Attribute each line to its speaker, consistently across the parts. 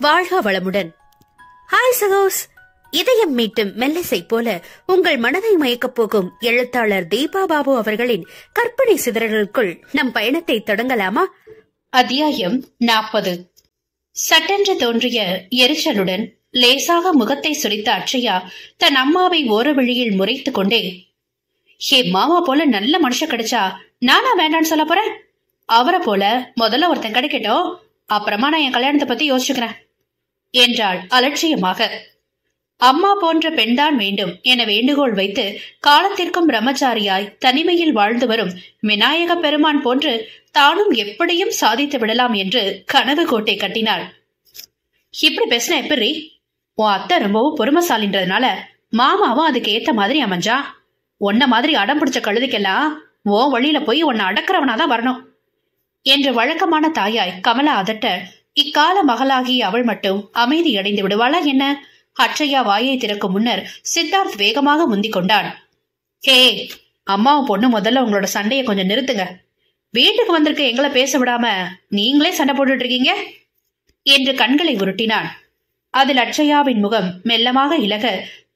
Speaker 1: வாழ்க வளமுடன். ஹாய் சகோஸ், இதயம் மீட்டும் மெல்லிசை போல உங்கள் மனதை மயக்கப் போகும் எழுத்தாளர் தீபா பாபு அவர்களின் கற்பனை சிதறல்களுக்குள் நம் பயணத்தை தொடங்கலாமா?
Speaker 2: அத்தியாயம் 40. சட்டென்று தோன்றிய எரிச்சலுடன் லேசாக முகத்தை சுளித்த அட்சயா தன் அம்மாவை ஓர வழியில் முறைத்துக் கொண்டே, ஹே மாமா போல நல்ல மனுஷன் கிடைச்சா நானா வேண்டான்னு சொல்ல போறேன்? அவரை போல முதல்ல ஒருத்தன் கிடைக்கட்டும், அப்புறமா நான் என் கல்யாணத்தை பத்தி யோசிச்சுக்கிறேன் என்றாள் அலட்சியமாக. அம்மா போன்ற பெண்தான் வேண்டும் என வேண்டுகோள் வைத்து காலத்திற்கும் பிரம்மச்சாரியாய் தனிமையில் வாழ்ந்து வரும் விநாயக பெருமான் போன்று தானும் எப்படியும் சாதித்து விடலாம் என்று கனவு கோட்டை கட்டினாள். இப்படி பேசின எப்படி? உன் அத்தை ரொம்பவும் பொறுமைசாலின்றதுனால மாமாவும் அதுக்கு ஏத்த மாதிரி அமைஞ்சான். உன்ன மாதிரி அடம் பிடிச்ச கழுதுக்கெல்லாம் ஓ வழியில போய் உன்னை அடக்கிறவனாதான் வரணும் என்று வழக்கமான தாயாய் கமலா அதட்ட, இக்கால மகளாகி அவள் மட்டும் அமைதி அடைந்து விடுவாளா என்ன? அட்சயா வாயை திறக்கும் முன்னர் சித்தார்த் வேகமாக முந்திக் கொண்டான். ஹே, அம்மாவும் பொண்ணு முதல்ல உங்களோட சண்டையை கொஞ்சம் நிறுத்துங்க. வீட்டுக்கு வந்திருக்க எங்களை பேச விடாம நீங்களே சண்டை போட்டுட்டு இருக்கீங்க என்று கண்களை உருட்டினான். அதில் அட்சயாவின் முகம் மெல்லமாக இலக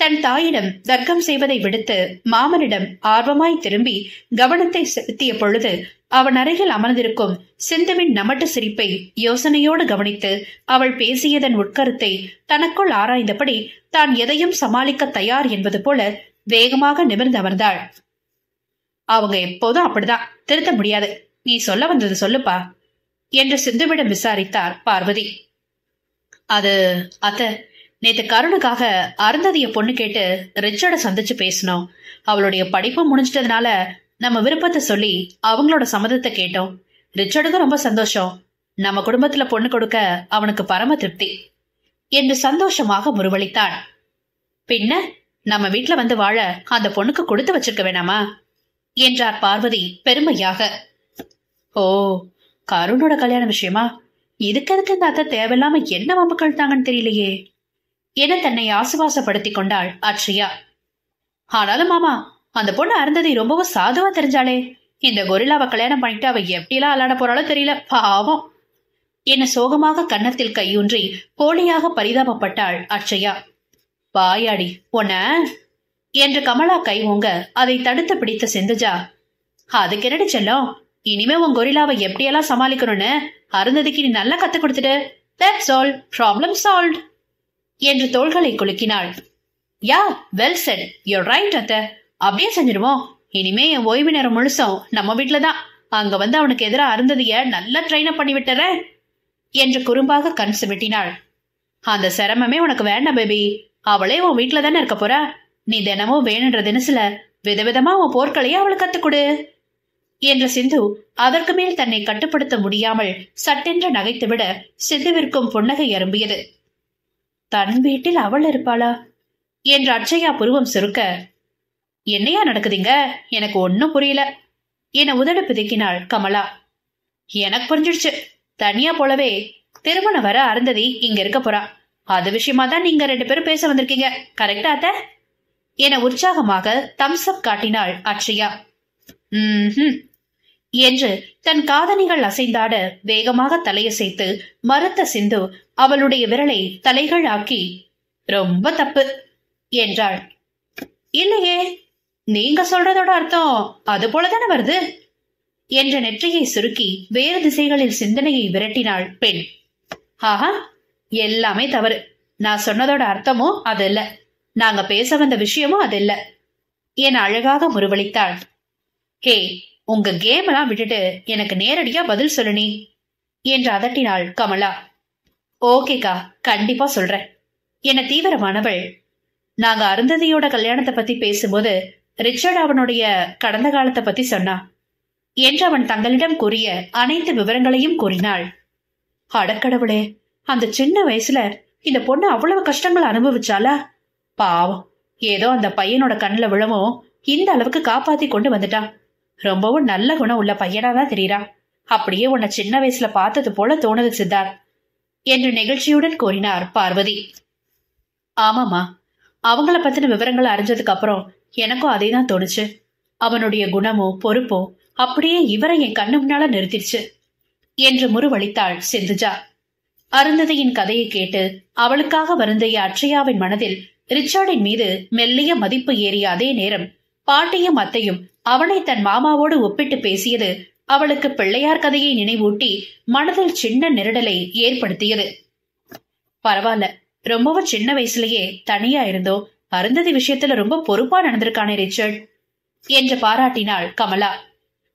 Speaker 2: தன் தாயிடம் தர்க்கம் செய்வதை விடுத்து மாமனிடம் ஆர்வமாய் திரும்பி கவனத்தை செலுத்திய பொழுது அவன் அருகில் அமர்ந்திருக்கும் சிந்துவின் நமட்டு சிரிப்பை யோசனையோடு கவனித்து அவள் பேசியதன் உட்கருத்தை தனக்குள் ஆராய்ந்தபடி தான் எதையும் சமாளிக்க தயார் என்பது போல வேகமாக நிமிர்ந்து அமர்ந்தாள். அவங்க எப்போதும் அப்படிதான், திருத்த முடியாது. நீ சொல்ல வந்தது சொல்லுப்பா என்று சிந்துவிடம் விசாரித்தார் பார்வதி. அது அத்த, நேத்து கருணுக்காக அருந்ததிய பொண்ணு கேட்டு ரிச்சர்ட சந்திச்சு பேசணும். அவளுடைய படிப்பு முடிஞ்சிட்டதுனால நம்ம விருப்பத்தை சொல்லி அவங்களோட சம்மதத்தை கேட்டோம். ரிச்சர்டுக்கு ரொம்ப சந்தோஷம். நம்ம குடும்பத்துல பொண்ணு கொடுக்க அவனுக்கு பரம திருப்தி என்று சந்தோஷமாக முருவளித்தான். பின்ன நம்ம வீட்டுல வந்து வாழ அந்த பொண்ணுக்கு கொடுத்து வச்சிருக்க வேணாமா என்றார் பார்வதி பெருமையாக. ஓ, கருணோட கல்யாண விஷயமா? இதுக்கு இந்த அத்தை தேவையில்லாம என்ன வம்பு கழுத்தாங்கன்னு தெரியலையே என தன்னை ஆசுவாசப்படுத்தி கொண்டாள் அட்சயா. ஆனாலும் மாமா, அந்த பொண்ணு அருந்ததி ரொம்பவும் சாதுவா தெரிஞ்சாலே. இந்த கொரில்லாவை கல்யாணம் பண்ணிட்டு அவ எப்படிலாம் விளையாட போறாளோ தெரியல, பாவம் என சோகமாக கன்னத்தில் கையூன்றி போலியாக பரிதாபப்பட்டாள் அட்சயா. வாயாடி உன்ன என்று கமலா கை ஓங்க அதை தடுத்து பிடித்த சிந்துஜா, அதுக்கு என்னடி செல்லம், இனிமே உன் கொரில்லாவை எப்படியெல்லாம் சமாளிக்கணும்னு அருந்ததிக்கு நீ நல்லா கத்து கொடுத்துட்டு, தட்ஸ் ஆல், ப்ராப்ளம் சால்வ்ட் என்று தோள்களை குலுக்கினாள். யா, வெல் செட், யூர் ரைட் அத்தை, அப்படியே செஞ்சிடுவோம். இனிமே என் ஓய்வு நேரம் முழுசும் நம்ம வீட்டுலதான். அங்க வந்து அவனுக்கு எதிராக அருந்ததிய நல்லா ட்ரெயின் அப் பண்ணி விட்டுற என்று குறும்பாக கண் சிமிட்டினாள். அந்த சிரமமே உனக்கு வேண்டாம் பேபி, அவளே உன் வீட்டுல தானே இருக்க போறா. நீ தினமும் வேணுன்ற தினசுல விதவிதமா உன் போர்க்களையே அவளுக்கு கத்துக்கொடு என்ற சிந்து அதற்கு மேல் தன்னை கட்டுப்படுத்த முடியாமல் சட்டென்று நகைத்துவிட சிந்துவிற்கும் புன்னகை அரும்பியது. தன் வீட்டில் அவள் இருப்பாளா என்று அட்சயா புருவம் சுருக்க, என்னையா நடக்குதுங்க, எனக்கு ஒன்னும் புரியல என உதடு பிதுக்கினாள் கமலா. எனக்கு புரிஞ்சிடுச்சு, தனியா போலவே திருமணம் வர அருந்ததி இங்க இருக்க போறா. அது விஷயமா தான் நீங்க 2 பேரும் பேச வந்திருக்கீங்க, கரெக்டா அத்த என உற்சாகமாக தம்ஸ் அப் காட்டினாள் அட்சயா. என்று தன் காதணிகள் அசைந்தாட வேகமாக தலையசைத்து மறுத்த சிந்து அவளுடைய விரலை தலைகள் ஆக்கி, ரொம்ப தப்பு என்றாள். இல்லையே, நீங்க சொல்றதோட அர்த்தம் அது போலதானே வருது என்ற நெற்றியை சுருக்கி வேறு திசைகளில் சிந்தனையை விரட்டினாள் பெண். ஆஹா, எல்லாமே தவறு. நான் சொன்னதோட அர்த்தமும் அது இல்ல, நாங்க பேச வந்த விஷயமும் அது இல்ல என அழகாக முருவளித்தாள். ஹே, உங்க கேம் எல்லாம் விட்டுட்டு எனக்கு நேரடியா பதில் சொல்லு நீ என்று அதட்டினாள் கமலா. ஓகேக்கா, கண்டிப்பா சொல்றேன் என தீவிரமானவள். நாங்க அருந்ததியோட கல்யாணத்தை பத்தி பேசும்போது ரிச்சர்ட் அவனுடைய கடந்த காலத்தை பத்தி சொன்னா என்று அவன் தங்களிடம் கூறிய அனைத்து விவரங்களையும் கூறினாள். அடக்கடவுளே, அந்த சின்ன வயசுல இந்த பொண்ணு அவ்வளவு கஷ்டங்களை அனுபவிச்சாலா? பாவம், ஏதோ அந்த பையனோட கண்ணுல விழவும் இந்த அளவுக்கு காப்பாத்தி கொண்டு வந்துட்டான். ரொம்பவும் நல்ல குணம் உள்ள பையனாதான் தெரியுறா. அப்படியே உன்னை சின்ன வயசுல பார்த்தது போல தோணுது சித்தார்த் என்று நெகிழ்ச்சியுடன் கூறினார் பார்வதி. ஆமாமா, அவங்கள பத்தின விவரங்களை அறிஞ்சதுக்கு அப்புறம் எனக்கும் அதே தான் தோணுச்சு. அவனுடைய குணமோ பொறுப்போ அப்படியே இவரை என் கண்ணு முன்னால நிறுத்திடுச்சு என்று முருவளித்தாள் சிந்துஜா. அருந்ததியின் கதையை கேட்டு அவளுக்காக வருந்திய அட்சயாவின் மனதில் ரிச்சர்டின் மீது மெல்லிய மதிப்பு ஏறிய அதே நேரம் பாட்டியும் அத்தையும் அவனை தன் மாமாவோடு ஒப்பிட்டு பேசியது அவளுக்கு பிள்ளையார் கதையை நினைவூட்டி மனதில் சின்ன நெருடலை ஏற்படுத்தியது. பரவாயில்ல, ரொம்பவும் சின்ன வயசுலயே தனியா இருந்தோ அருந்ததி விஷயத்துல ரொம்ப பொறுப்பா நடந்திருக்கானே ரிச்சர்ட் என்று பாராட்டினாள் கமலா.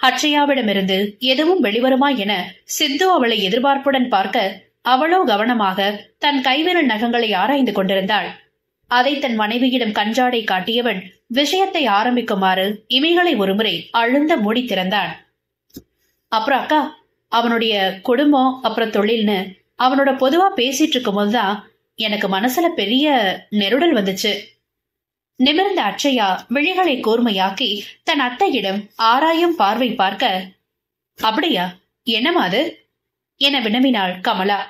Speaker 2: அட்சயாவிடமிருந்து எதுவும் வெளிவருமா என சித்து அவளை எதிர்பார்ப்புடன் பார்க்க அவளோ கவனமாக தன் கைவிரல் நகங்களை ஆராய்ந்து கொண்டிருந்தாள். அதை தன் மனைவியிடம் கஞ்சாடை காட்டியவன் விஷயத்தை ஆரம்பிக்குமாறு இமைகளை ஒருமுறை அழுந்த மூடி திறந்தான். அப்புறம் அக்கா, அவனுடைய குடும்பம் அப்புறம் தொழில்னு அவனோட பொதுவா பேசிட்டு இருக்கும் போதுதான் எனக்கு மனசுல பெரிய நெருடல் வந்துச்சு. நிமிர்ந்த அட்சயா விழிகளை கூர்மையாக்கி தன் அத்தையிடம் ஆராயும் பார்வை பார்க்க, அப்படியா, என்னமா அது என வினவினாள் கமலா.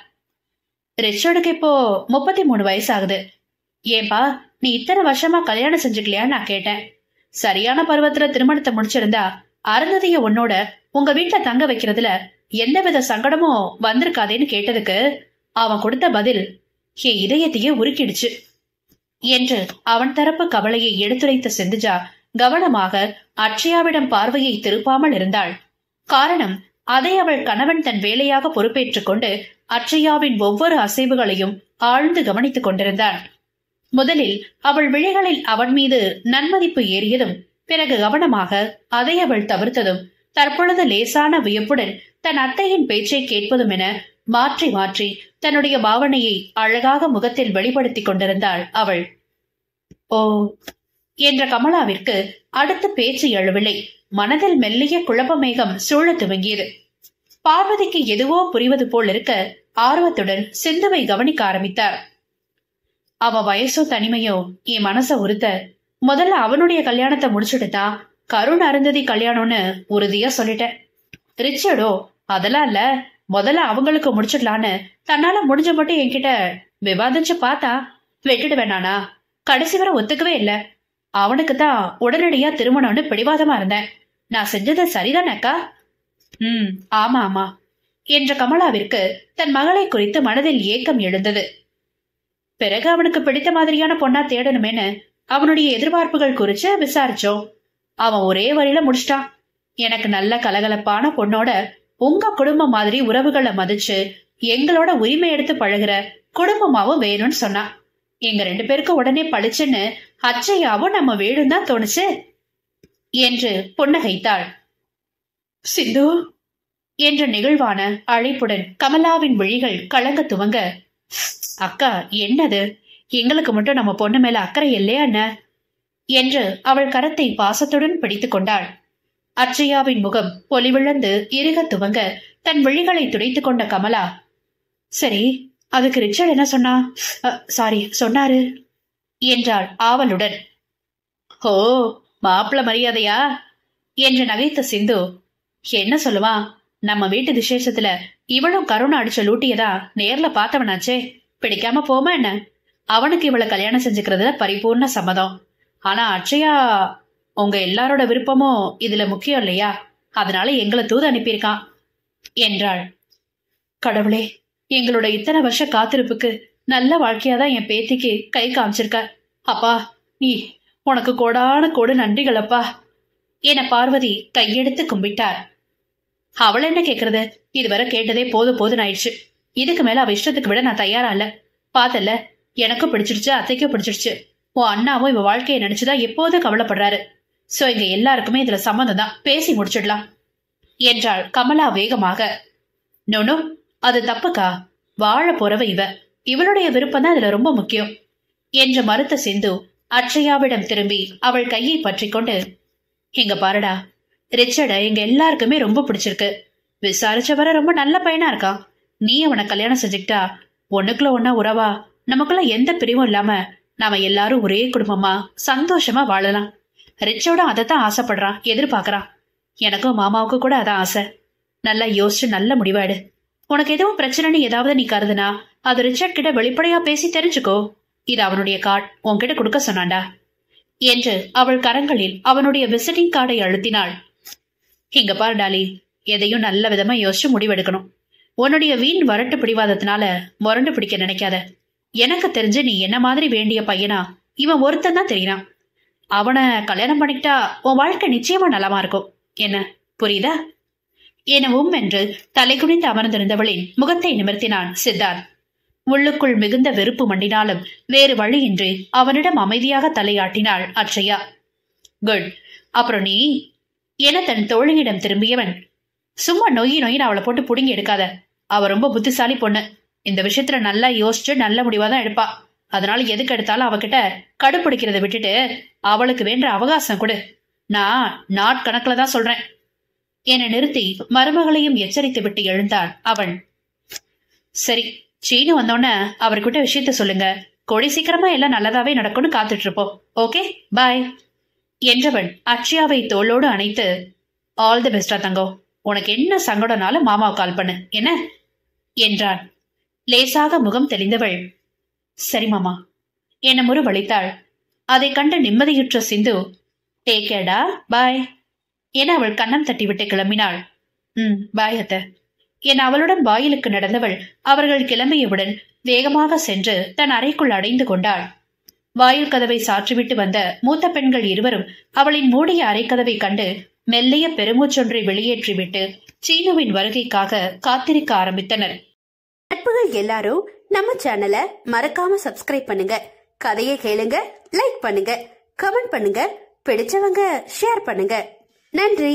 Speaker 2: ரிச்சர்டுக்கு இப்போ 33 வயசாகுது. ஏன்பா, நீ இத்தனை வருஷமா கல்யாணம் செஞ்சுக்கலையா நான் கேட்டேன். சரியான பருவத்துல திருமணத்தை முடிச்சிருந்தா அருந்ததிய உன்னோட உங்க வீட்டுல தங்க வைக்கிறதுல எந்தவித சங்கடமும் வந்திருக்காதேன்னு கேட்டதுக்கு அவன் கொடுத்த பதில் என் இதயத்தையே உருக்கிடுச்சு என்று அவன் தரப்பு கவலையை எடுத்துரைத்த சிந்துஜா கவனமாக அட்சயாவிடம் பார்வையை திருப்பாமல் இருந்தாள். காரணம், அதை அவள் கணவன் தன் வேலையாக பொறுப்பேற்றுக் கொண்டு அட்சயாவின் ஒவ்வொரு அசைவுகளையும் ஆழ்ந்து கவனித்துக் கொண்டிருந்தான். முதலில் அவள் விழிகளில் அவன் மீது நன்மதிப்பு ஏறியதும் பிறகு கவனமாக அதை அவள் தவிர்த்ததும் தற்பொழுது லேசான வியப்புடன் தன் அத்தையின் பேச்சை கேட்பதும் என மாற்றி மாற்றி தன்னுடைய பாவனையை அழகாக முகத்தில் வெளிப்படுத்திக் கொண்டிருந்தாள் அவள். ஓ என்ற கமலாவிற்கு அடுத்த பேச்சு எழவில்லை. மனதில் மெல்லிய குழப்பமேகம் சூழ துவங்கியது. பார்வதிக்கு எதுவோ புரிவது போல் இருக்க ஆர்வத்துடன் சிந்துவை கவனிக்க ஆரம்பித்தார். அவ வயசோ தனிமையோ என் மனச உறுத்த முதல்ல அவனுடைய கல்யாணத்தை முடிச்சுட்டுதான் கருண் அருந்ததி கல்யாணம்னு உறுதியா சொல்லிட்டேன். ரிச்சர்டோ அதெல்லாம் இல்ல, முதல்ல அவங்களுக்கு முடிச்சிடலான்னு தன்னால முடிஞ்ச மட்டும் என்கிட்ட விவாதிச்சு பார்த்தா வெட்டிடு வேணானா, கடைசி வரை ஒத்துக்கவே இல்ல. அவனுக்கு தான் உடனடியா திருமணம்னு பிடிவாதமா இருந்தேன். நான் செஞ்சது சரிதானக்கா? ஆமா ஆமா என்ற கமலாவிற்கு தன் மகளை குறித்து மனதில் ஏக்கம் எழுந்தது. பிறகு அவனுக்கு பிடித்த மாதிரியான பொண்ணா தேடணுமேனு அவனுடைய எதிர்பார்ப்புகள் குறிச்சு விசாரிச்சோம். அவன் ஒரே வழியில முடிச்சிட்டான். எனக்கு நல்ல கலகலப்பான பொண்ணோட உங்க குடும்பம் மாதிரி உறவுகளை மதிச்சு எங்களோட உரிமை எடுத்து பழகுற குடும்பமாவும் வேணும்னு சொன்னான். எங்க 2 பேருக்கு உடனே பழிச்சுன்னு அச்சையாவும் நம்ம வேணும் தான் தோணுச்சு என்று புன்னகைத்தாள். சிந்து என்ற நிகழ்வான அழைப்புடன் கமலாவின் விழிகள் கலங்க துவங்க, அக்கா என்னது, எங்களுக்கு மட்டும் நம்ம பொண்ணு மேல அக்கறை இல்லையா என்ன என்று அவள் கரத்தை பாசத்துடன் பிடித்துக் கொண்டாள். அட்சயாவின் முகம் பொலிவிழந்து இறுக துவங்க தன் விழிகளை துடைத்துக் கொண்ட கமலா, சரி அதுக்கு ரிச்சர்ட் என்ன சொன்னா, சொன்னாரு என்றாள் ஆவலுடன். ஓ, மாப்பிள்ள மரியாதையா என்று நகைத்த சிந்து, என்ன சொல்லுவா, நம்ம வீட்டு விசேஷத்துல இவளும் கருணை அடிச்ச லூட்டியதா நேர்ல பார்த்தவனாச்சே, பிடிக்காம போமா என்ன? அவனுக்கு இவளை கல்யாணம் செஞ்சுக்கிறதுல பரிபூர்ண சம்மதம். ஆனா அட்சயா உங்க எல்லாரோட விருப்பமும் இதுல முக்கியம் இல்லையா, அதனால எங்களை தூது அனுப்பியிருக்கான் என்றாள். கடவுளே, எங்களோட இத்தனை வருஷ காத்திருப்புக்கு நல்ல வாழ்க்கையாதான் என் பேத்திக்கு கை காமிச்சிருக்க. அப்பா, நீ உனக்கு கோடான கோடு நன்றிகளப்பா என பார்வதி கையெடுத்து கும்பிட்டார். அவள் என்ன கேக்குறது, இதுவரை கேட்டதே போதும் ஆயிடுச்சு. இதுக்கு மேல அவ இஷ்டத்துக்கு விட நான் தயாரா இல்ல. பாத்தல்ல, எனக்கும் பிடிச்சிருச்சு, அத்தைக்கும் பிடிச்சிருச்சு. உன் அண்ணாவும் இவ வாழ்க்கையை நினைச்சுதான் எப்போதும் கவலைப்படுறாரு. சோ இங்க எல்லாருக்குமே இதுல சம்மந்தம் தான், பேசி முடிச்சிடலாம் என்றாள் கமலா வேகமாக. நோனோ, அது தப்புக்கா, வாழ போறவ இவளுடைய விருப்பம் தான் இதுல ரொம்ப முக்கியம் என்று மறுத்த சிந்து அட்சயாவிடம் திரும்பி அவள் கையை பற்றி கொண்டு, எங்க பாருடா, ரிச்சர்ட எங்க எல்லாருக்குமே ரொம்ப பிடிச்சிருக்கு. விசாரிச்ச வர ரொம்ப நல்ல பையனா இருக்கான். நீ அவனை கல்யாணம் செஞ்சுக்கிட்டா ஒண்ணுக்குள்ள ஒன்னா உறவா நமக்குள்ள எந்த பிரிவும் இல்லாம நாம எல்லாரும் ஒரே குடும்பமா சந்தோஷமா வாழலாம். ரிச்சோட அதைத்தான் ஆசைப்படுறான், எதிர்பார்க்கறான். எனக்கும் மாமாவுக்கு கூட அதான் ஆசை. நல்லா யோசிச்சு நல்ல முடிவாடு. உனக்கு எதுவும் பிரச்சனைன்னு ஏதாவது நீ கருதுனா அது ரிச்சர்ட் கிட்ட வெளிப்படையா பேசி தெரிஞ்சுக்கோ. இது அவனுடைய கார்டு, உன்கிட்ட கொடுக்க சொன்னான்டா என்று அவள் கரங்களில் அவனுடைய விசிட்டிங் கார்டை அழுத்தினாள். இங்க பாரு டாலி, எதையும் நல்ல விதமா யோசிச்சு முடிவெடுக்கணும். உன்னுடைய வீண் வரட்டு பிடிவாதத்தினால முரண்டு பிடிக்க நினைக்காத. எனக்கு தெரிஞ்சு நீ என்ன மாதிரி வேண்டிய பையனா இவன் ஒருத்தன் தான் தெரியறான். அவனை கல்யாணம் பண்ணிக்கிட்டா உன் வாழ்க்கை நிச்சயமா நலமா இருக்கும். என்ன புரியுதா எனவும் என்று தலை குனிந்து அமர்ந்திருந்தவளின் முகத்தை நிமிர்த்தினான் சித்தார்த். உள்ளுக்குள் மிகுந்த வெறுப்பு மண்டினாலும் வேறு வழியின்றி அவனிடம் அமைதியாக தலையாட்டினாள் அட்சயா. குட். அப்புறம் நீ என தன் தோழியிடம் திரும்பியவன், சும்மா நொய்யின்னு அவளை போட்டு புடுங்கி எடுக்காத. அவ ரொம்ப புத்திசாலி பொண்ணு. இந்த விஷயத்துல நல்லா யோசிச்சு நல்ல முடிவாதான் எடுப்பா. அதனால எதுக்கு எடுத்தாலும் அவகிட்ட கடுப்பிடிக்கிறத விட்டுட்டு அவளுக்கு வேண்ட அவகாசம் கொடு. நான் நாட்கணக்குல தான் சொல்றேன் என நிறுத்தி மருமகளையும் எச்சரித்து விட்டு எழுந்தான் அவன். சரி, சீனு வந்தோன்ன அவர்கிட்ட விஷயத்த சொல்லுங்க. கொடி சீக்கிரமா எல்லாம் நல்லதாவே நடக்கும்னு காத்துட்டு இருப்போம். ஓகே, பாய் என்றவன் அட்சயாவை தோளோடு அணைத்து, ஆல் தி பெஸ்டா தங்கோ. உனக்கு என்ன சங்கடம்னாலும் மாமாவை கால் பண்ணு என்ன என்றான். லேசாக முகம் தெளிந்தவள், சரி மாமா என முறுவளித்தாள். அதை கண்டு நிம்மதியுற்ற சிந்து, டேக் கேர்டா, பாய் என அவள் கன்னம் தட்டிவிட்டு கிளம்பினாள். பாய் அத்த என அவளுடன் வாயிலுக்கு நடந்தவள் அவர்கள் கிளம்பியவுடன் வேகமாக சென்று தன் அறைக்குள் அடைந்து கொண்டாள். வாயில் கதவை சாற்றிவிட்டு வந்த மூத்த பெண்கள் இருவரும் அவளின் மூடிய அறைக்கதவை கண்டு மெல்லிய பெருமூச்சொன்றை வெளியேற்றிவிட்டு சீனுவின் வருகைக்காக காத்திருக்க ஆரம்பித்தனர்.
Speaker 1: நட்புகள் எல்லாரும் நம்ம சேனலை மறக்காம சப்ஸ்கிரைப் பண்ணுங்க. கதையை கேளுங்க, லைக் பண்ணுங்க, கமெண்ட் பண்ணுங்க, பிடிச்சவங்க ஷேர் பண்ணுங்க. நன்றி.